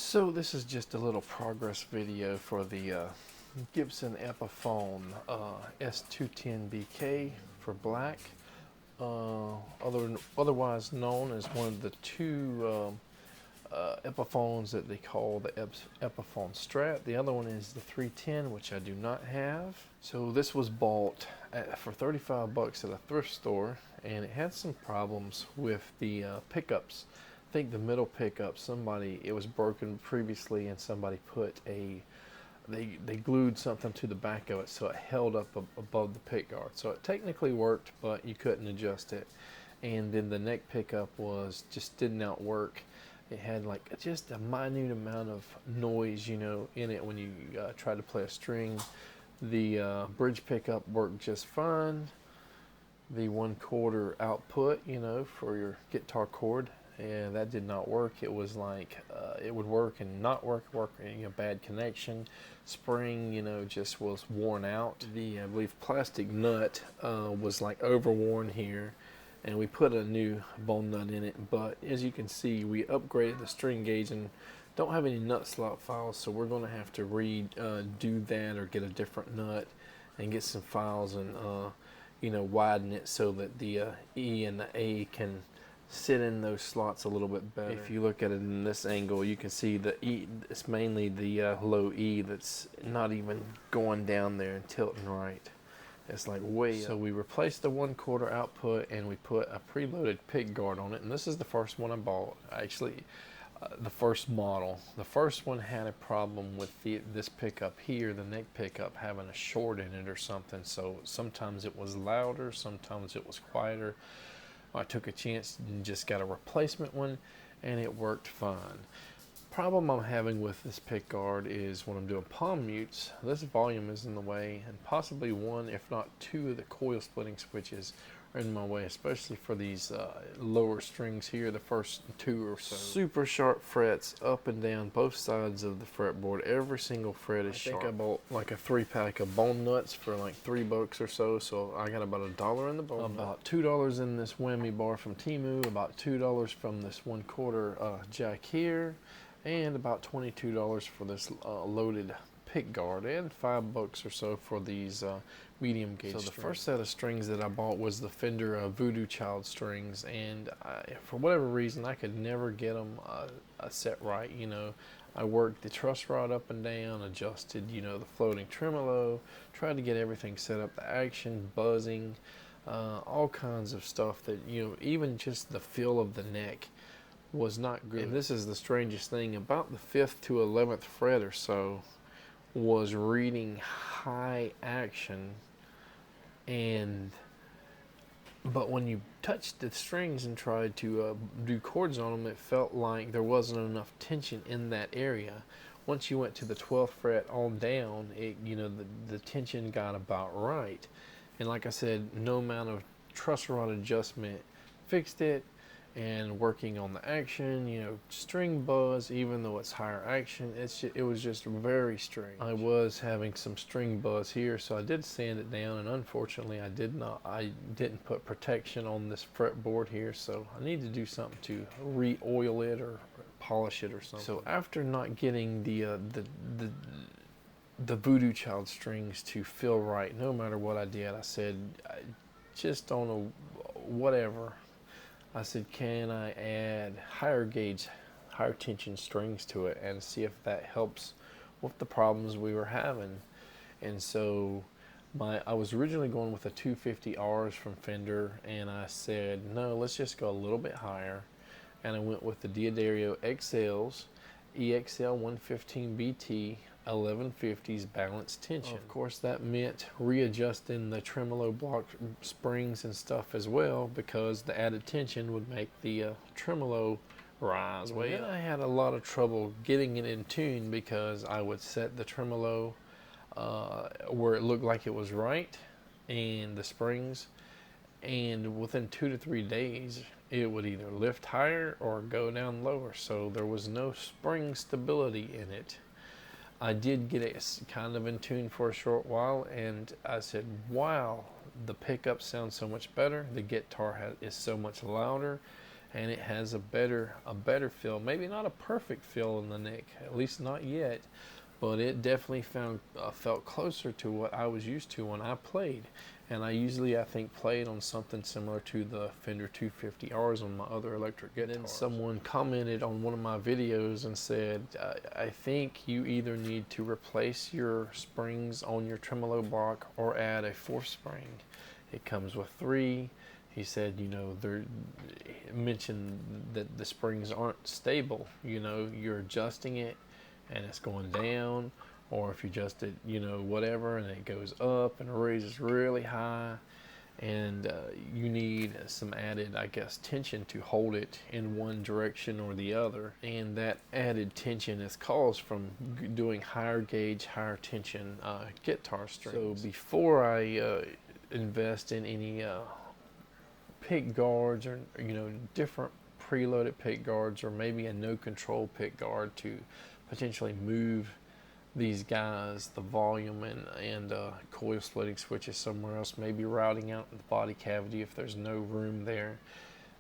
So this is just a little progress video for the Gibson Epiphone S210BK for black, otherwise known as one of the two Epiphones that they call the Epiphone Strat. The other one is the 310, which I do not have. So this was bought for 35 bucks at a thrift store, and it had some problems with the pickups. I think the middle pickup, it was broken previously, and somebody put they glued something to the back of it so it held up above the pick guard. So it technically worked, but you couldn't adjust it. And then the neck pickup just did not work. It had like just a minute amount of noise, in it when you try to play a string. The bridge pickup worked just fine. The 1/4 output, for your guitar cord, and that did not work. It was like it would work and not work, bad connection. Spring, just was worn out. The I believe plastic nut was like overworn here, and we put a new bone nut in it. But as you can see, we upgraded the string gauge and don't have any nut slot files, so we're going to have to redo that or get a different nut and get some files and widen it so that the E and the A can sit in those slots a little bit better. If you look at it in this angle, you can see the E, it's mainly the low E that's not even going down there and tilting right. It's like way up. So we replaced the 1/4 output and we put a preloaded pick guard on it, and this is the first one I bought. Actually, the first model. The first one had a problem with this pickup here, the neck pickup, having a short in it or something. So sometimes it was louder, sometimes it was quieter. I took a chance and just got a replacement one, and it worked fine. Problem I'm having with this pick guard is when I'm doing palm mutes, this volume is in the way, and possibly one, if not two, of the coil splitting switches are in my way, especially for these lower strings here, the first two or so. Super sharp frets up and down both sides of the fretboard. Every single fret is sharp. I think I bought like a 3-pack of bone nuts for like $3 or so, so I got about $1 in the bone nut. About $2 in this whammy bar from Temu, about $2 from this 1/4 jack here, and about $22 for this loaded pick guard, and $5 or so for these medium gauge strings. So the first set of strings that I bought was the Fender Voodoo Child strings, and for whatever reason I could never get them set right. I worked the truss rod up and down, adjusted the floating tremolo, tried to get everything set up, the action, buzzing, all kinds of stuff that even just the feel of the neck was not good. And this is the strangest thing, about the 5th to 11th fret or so was reading high action, but when you touched the strings and tried to do chords on them, it felt like there wasn't enough tension in that area. Once you went to the 12th fret on down, the tension got about right. And like I said, no amount of truss rod adjustment fixed it. And working on the action, string buzz, even though it's higher action, it was just very strange. I was having some string buzz here, so I did sand it down, and unfortunately I didn't put protection on this fretboard here, so I need to do something to re-oil it or polish it or something. So after not getting the Voodoo Child strings to feel right, no matter what I did, I said, just on a whatever, I said, can I add higher gauge, higher tension strings to it and see if that helps with the problems we were having? And so I was originally going with the 250Rs from Fender, and I said, no, let's just go a little bit higher. And I went with the D'Addario XLs, EXL 115BT, 1150s balanced tension. Of course, that meant readjusting the tremolo block springs and stuff as well, because the added tension would make the tremolo rise way up. I had a lot of trouble getting it in tune, because I would set the tremolo where it looked like it was right, and the springs, and within 2 to 3 days it would either lift higher or go down lower, so there was no spring stability in it. I did get it kind of in tune for a short while, and I said, wow, the pickup sounds so much better, the guitar is so much louder, and it has a better feel. Maybe not a perfect feel in the neck, at least not yet, but it definitely felt closer to what I was used to when I played. And I usually, I think, played on something similar to the Fender 250Rs on my other electric guitars. And then someone commented on one of my videos and said, I think you either need to replace your springs on your tremolo block or add a fourth spring. It comes with 3. He said, you know, mentioned that the springs aren't stable. You know, you're adjusting it and it's going down, or if you adjust it, you know, whatever, and it goes up and raises really high, and you need some added, I guess, tension to hold it in one direction or the other. And that added tension is caused from doing higher gauge, higher tension guitar strings. So before I invest in any pick guards, or you know, different preloaded pick guards, or maybe a no control pick guard to potentially move these guys, the volume and coil splitting switches somewhere else, maybe routing out the body cavity if there's no room there.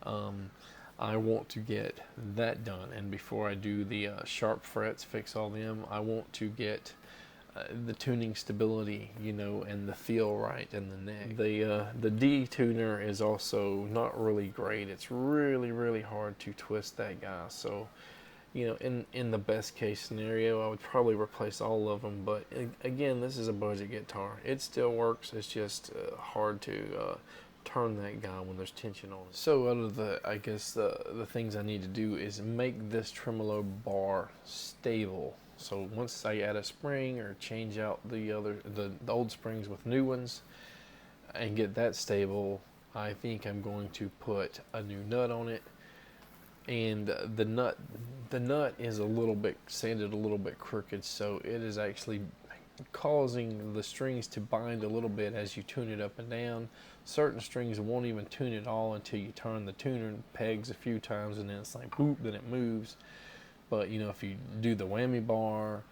I want to get that done, and before I do the sharp frets, fix all them, I want to get the tuning stability, you know, and the feel right in the neck. The D tuner is also not really great. It's really hard to twist that guy. So, you know, in the best case scenario, I would probably replace all of them. But again, this is a budget guitar. It still works. It's just hard to turn that guy when there's tension on it. So out of the, I guess the things I need to do is make this tremolo bar stable. So once I add a spring or change out the old springs with new ones and get that stable, I think I'm going to put a new nut on it. And the nut is a little bit sanded, a little bit crooked, so it is actually causing the strings to bind a little bit as you tune it up and down. Certain strings won't even tune at all until you turn the tuner pegs a few times, and then it's like boop, then it moves. But you know, if you do the whammy bar,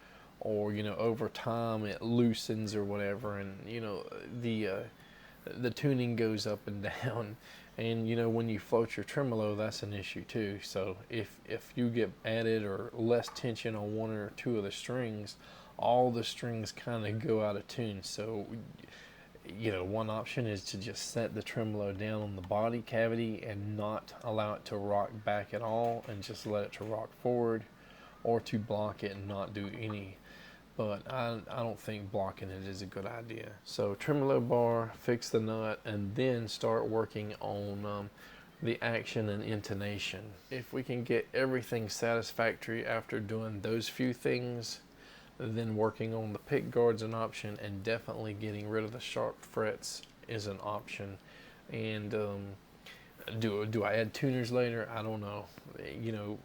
or you know, over time it loosens or whatever, and you know, the tuning goes up and down. And you know, when you float your tremolo, that's an issue too. So if you get added or less tension on one or two of the strings, all the strings kind of go out of tune. So you know, one option is to just set the tremolo down on the body cavity and not allow it to rock back at all, and just let it to rock forward, or to block it and not do any. But I don't think blocking it is a good idea. So tremolo bar, fix the nut, and then start working on the action and intonation. If we can get everything satisfactory after doing those few things, then working on the pick guard's an option, and definitely getting rid of the sharp frets is an option. And do I add tuners later? I don't know. You know,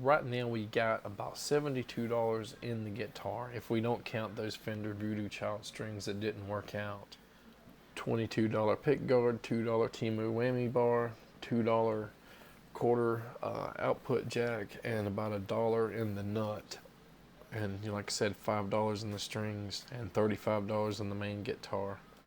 right now we got about $72 in the guitar, if we don't count those Fender Voodoo Child strings that didn't work out. $22 pick guard, $2 Timu whammy bar, $2 quarter output jack, and about $1 in the nut. And you know, like I said, $5 in the strings and $35 in the main guitar.